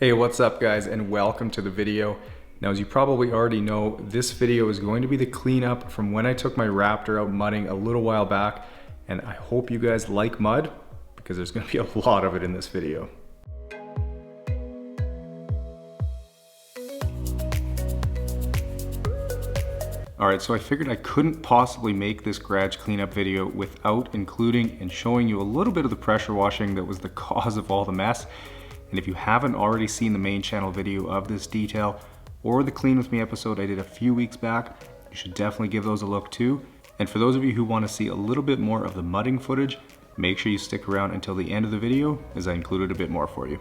Hey, what's up guys, and welcome to the video. Now, as you probably already know, this video is going to be the cleanup from when I took my Raptor out mudding a little while back, and I hope you guys like mud because there's going to be a lot of it in this video. Alright, so I figured I couldn't possibly make this garage cleanup video without including and showing you a little bit of the pressure washing that was the cause of all the mess. And if you haven't already seen the main channel video of this detail or the Clean With Me episode I did a few weeks back, you should definitely give those a look too. And for those of you who want to see a little bit more of the mudding footage, make sure you stick around until the end of the video as I included a bit more for you.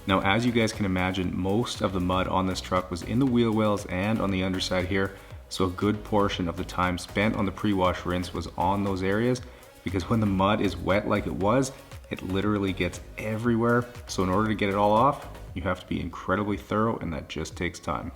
Now, as you guys can imagine, most of the mud on this truck was in the wheel wells and on the underside here, so a good portion of the time spent on the pre-wash rinse was on those areas, because when the mud is wet like it was, it literally gets everywhere. So in order to get it all off, you have to be incredibly thorough, and that just takes time.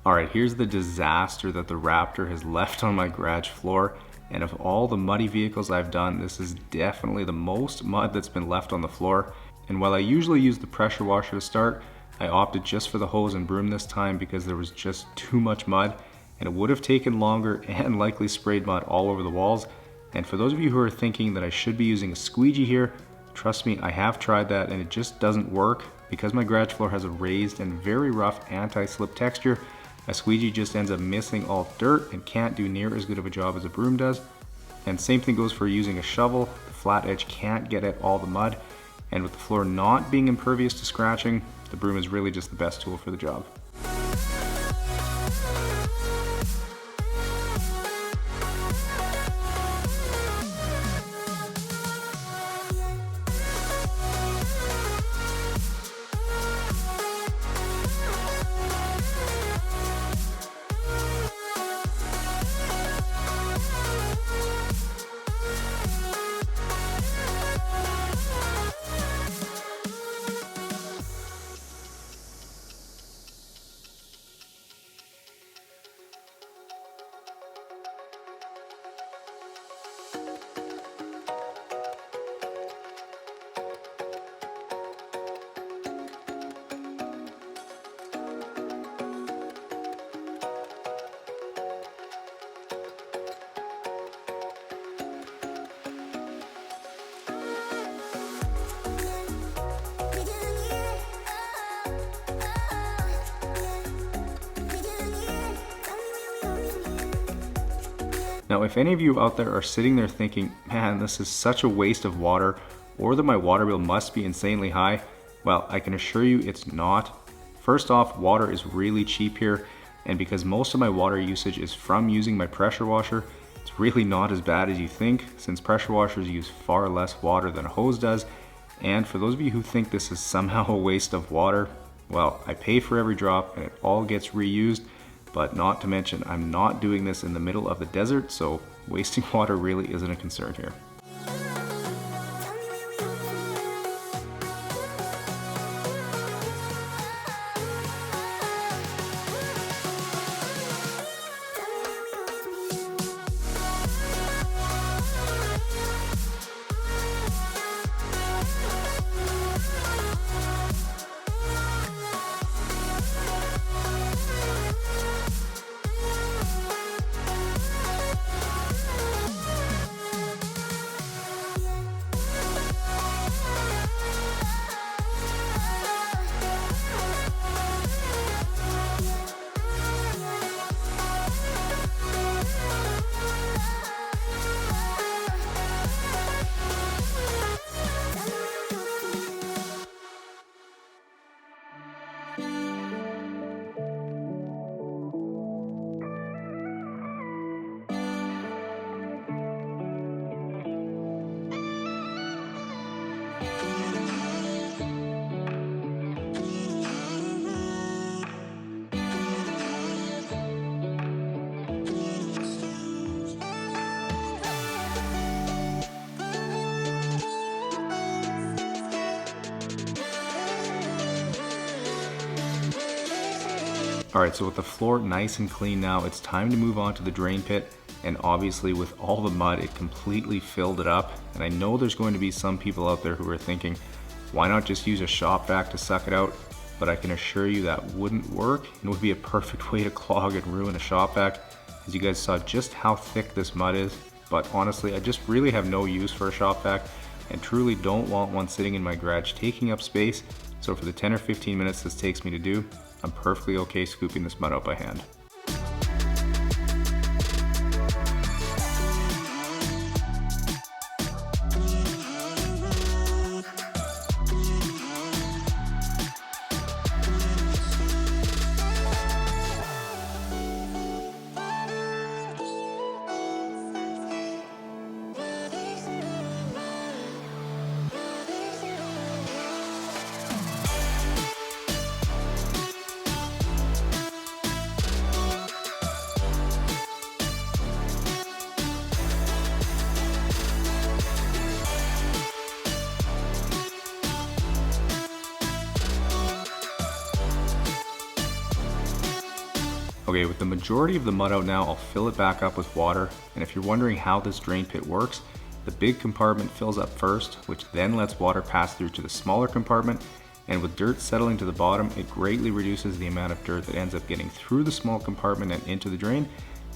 Alright, here's the disaster that the Raptor has left on my garage floor, and of all the muddy vehicles I've done, this is definitely the most mud that's been left on the floor. And while I usually use the pressure washer to start, I opted just for the hose and broom this time because there was just too much mud, and it would have taken longer and likely sprayed mud all over the walls. And for those of you who are thinking that I should be using a squeegee here, trust me, I have tried that and it just doesn't work. Because my garage floor has a raised and very rough anti-slip texture, a squeegee just ends up missing all dirt and can't do near as good of a job as a broom does. And same thing goes for using a shovel. The flat edge can't get at all the mud, and with the floor not being impervious to scratching, the broom is really just the best tool for the job. Now, if any of you out there are sitting there thinking, man, this is such a waste of water, or that my water bill must be insanely high, well, I can assure you it's not. First off, water is really cheap here, and because most of my water usage is from using my pressure washer, it's really not as bad as you think, since pressure washers use far less water than a hose does. And for those of you who think this is somehow a waste of water, well, I pay for every drop and it all gets reused, but not to mention I'm not doing this in the middle of the desert, so wasting water really isn't a concern here. Alright, so with the floor nice and clean now, it's time to move on to the drain pit. And obviously with all the mud, it completely filled it up. And I know there's going to be some people out there who are thinking, why not just use a shop vac to suck it out? But I can assure you that wouldn't work. It would be a perfect way to clog and ruin a shop vac, as you guys saw just how thick this mud is. But honestly, I just really have no use for a shop vac and truly don't want one sitting in my garage taking up space. So for the 10 or 15 minutes this takes me to do, I'm perfectly okay scooping this mud out by hand. Okay, with the majority of the mud out now, I'll fill it back up with water. And if you're wondering how this drain pit works, the big compartment fills up first, which then lets water pass through to the smaller compartment. And with dirt settling to the bottom, it greatly reduces the amount of dirt that ends up getting through the small compartment and into the drain.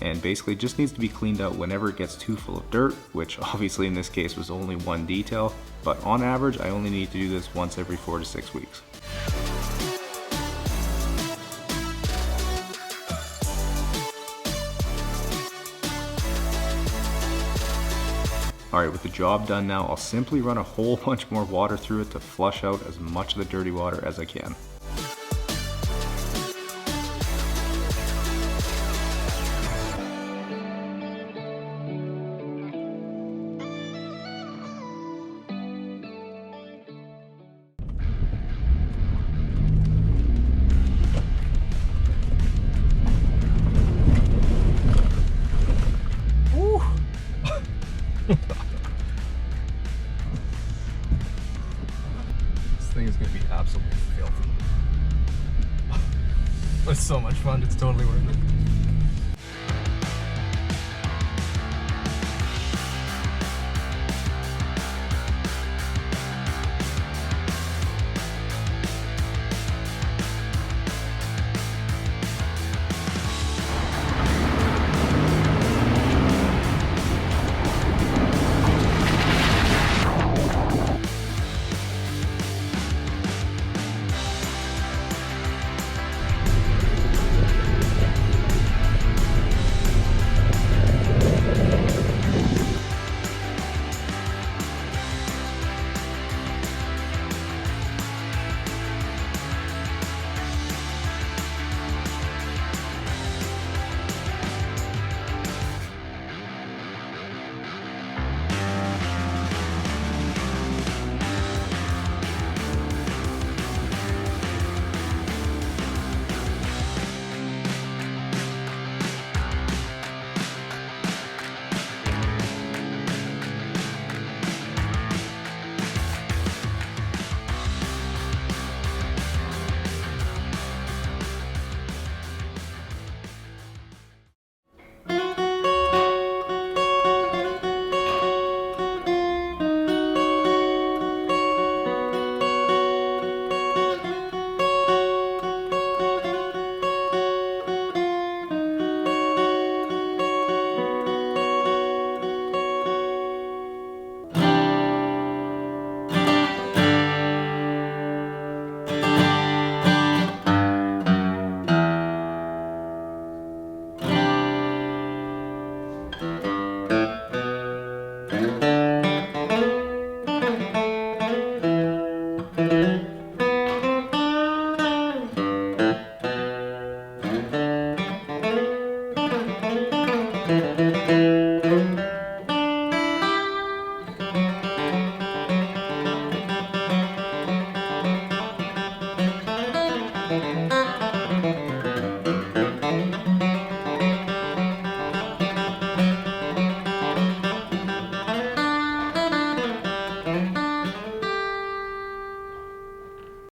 And basically just needs to be cleaned out whenever it gets too full of dirt, which obviously in this case was only one detail. But on average, I only need to do this once every 4 to 6 weeks. Alright, with the job done now, I'll simply run a whole bunch more water through it to flush out as much of the dirty water as I can. This thing is going to be absolutely filthy. But it's so much fun, it's totally worth it.